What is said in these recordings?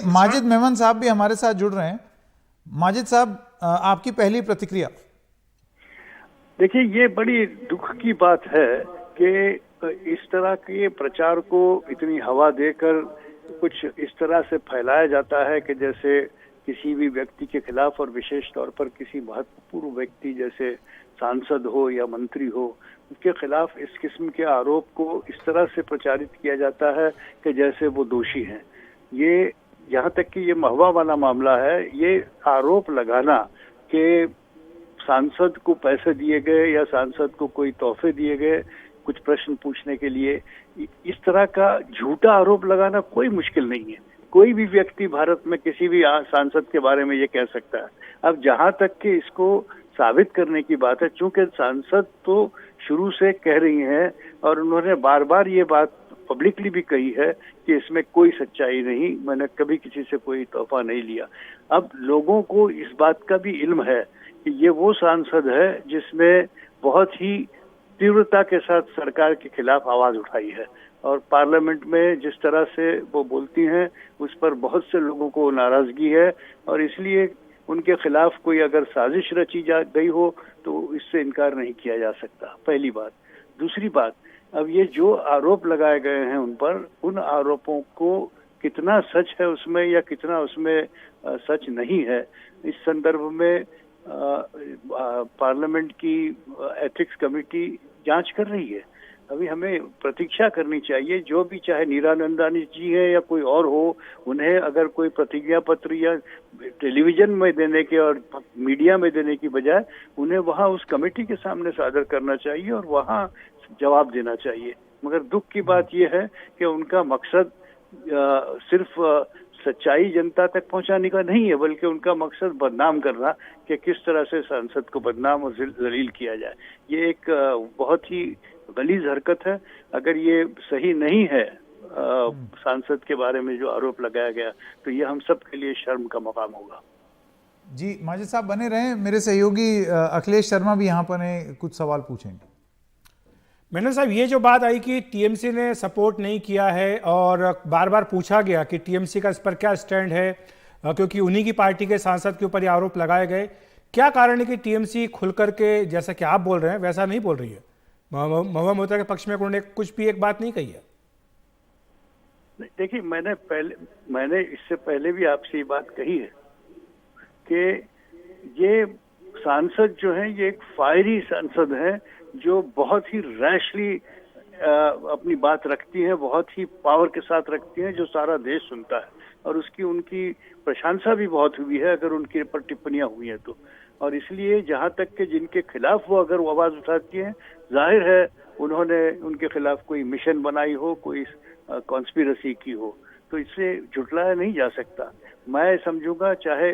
माजिद मेमन साहब भी हमारे साथ जुड़ रहे हैं। माजिद साहब, आपकी पहली प्रतिक्रिया। देखिए, ये बड़ी दुख की बात है कि इस तरह के प्रचार को इतनी हवा देकर कुछ इस तरह से फैलाया जाता है कि जैसे किसी भी व्यक्ति के खिलाफ, और विशेष तौर पर किसी महत्वपूर्ण व्यक्ति जैसे सांसद हो या मंत्री हो, उसके खिलाफ इस किस्म के आरोप को इस तरह से प्रचारित किया जाता है कि जैसे वो दोषी हैं। ये यहाँ तक कि ये महुआ वाला मामला है। ये आरोप लगाना कि सांसद को पैसे दिए गए या सांसद को कोई तोहफे दिए गए कुछ प्रश्न पूछने के लिए, इस तरह का झूठा आरोप लगाना कोई मुश्किल नहीं है। कोई भी व्यक्ति भारत में किसी भी सांसद के बारे में ये कह सकता है। अब जहां तक कि इसको साबित करने की बात है, चूंकि सांसद तो शुरू से कह रही हैं और उन्होंने बार बार ये बात पब्लिकली भी कही है कि इसमें कोई सच्चाई नहीं, मैंने कभी किसी से कोई तोहफा नहीं लिया। अब लोगों को इस बात का भी इल्म है कि ये वो सांसद है जिसने बहुत ही तीव्रता के साथ सरकार के खिलाफ आवाज उठाई है, और पार्लियामेंट में जिस तरह से वो बोलती हैं उस पर बहुत से लोगों को नाराजगी है, और इसलिए उनके खिलाफ कोई अगर साजिश रची जा गई हो तो इससे इनकार नहीं किया जा सकता। पहली बात। दूसरी बात, अब ये जो आरोप लगाए गए हैं उन पर, उन आरोपों को कितना सच है उसमें या कितना उसमें सच नहीं है, इस संदर्भ में पार्लियामेंट की एथिक्स कमेटी जांच कर रही है। अभी हमें प्रतीक्षा करनी चाहिए। जो भी, चाहे नीरानंदानी जी है या कोई और हो, उन्हें अगर कोई प्रतिज्ञा पत्र या टेलीविजन में देने के और मीडिया में देने की बजाय उन्हें वहां उस कमेटी के सामने सादर करना चाहिए और वहां जवाब देना चाहिए। मगर दुख की बात यह है कि उनका मकसद सिर्फ सच्चाई जनता तक पहुंचाने का नहीं है, बल्कि उनका मकसद बदनाम करना, कि किस तरह से सांसद को बदनाम और जलील किया जाए। ये एक बहुत ही गलीज हरकत है। अगर ये सही नहीं है सांसद के बारे में जो आरोप लगाया गया, तो ये हम सब के लिए शर्म का मकाम होगा। जी माजिद साहब बने रहें। मेरे सहयोगी अखिलेश शर्मा भी यहाँ पर हैं, कुछ सवाल पूछेंगे। मेनन साहब, ये जो बात आई कि टीएमसी ने सपोर्ट नहीं किया है और बार बार पूछा गया कि टीएमसी का इस पर क्या स्टैंड है, क्योंकि उन्हीं की पार्टी के सांसद के ऊपर ये आरोप लगाए गए, क्या कारण है कि टीएमसी खुल करके, जैसा कि आप बोल रहे हैं वैसा नहीं बोल रही है? महुआ मोइत्रा के पक्ष में उन्होंने कुछ भी एक बात नहीं कही है। देखिए, मैंने इससे पहले भी आपसे ये बात कही है कि ये सांसद जो है ये एक फायरी सांसद है, जो बहुत ही रैशली अपनी बात रखती है, बहुत ही पावर के साथ रखती है, जो सारा देश सुनता है, और उनकी प्रशंसा भी बहुत हुई है अगर उनके ऊपर टिप्पणियां हुई हैं तो। और इसलिए जहां तक कि जिनके खिलाफ वो अगर वो आवाज उठाती है, जाहिर है उन्होंने उनके खिलाफ कोई मिशन बनाई हो, कोई कॉन्स्पिरेसी की हो, तो इससे झुटलाया नहीं जा सकता। मैं समझूंगा, चाहे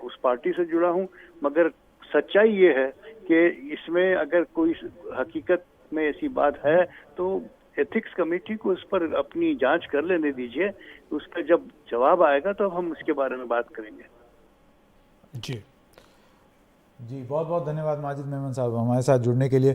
उस पार्टी से जुड़ा हूं, मगर सच्चाई ये है कि इसमें अगर कोई हकीकत में ऐसी बात है तो एथिक्स कमेटी को इस पर अपनी जांच कर लेने दीजिए। उसका जब जवाब आएगा तो हम उसके बारे में बात करेंगे। जी बहुत बहुत धन्यवाद माजिद मेमन साहब हमारे साथ जुड़ने के लिए।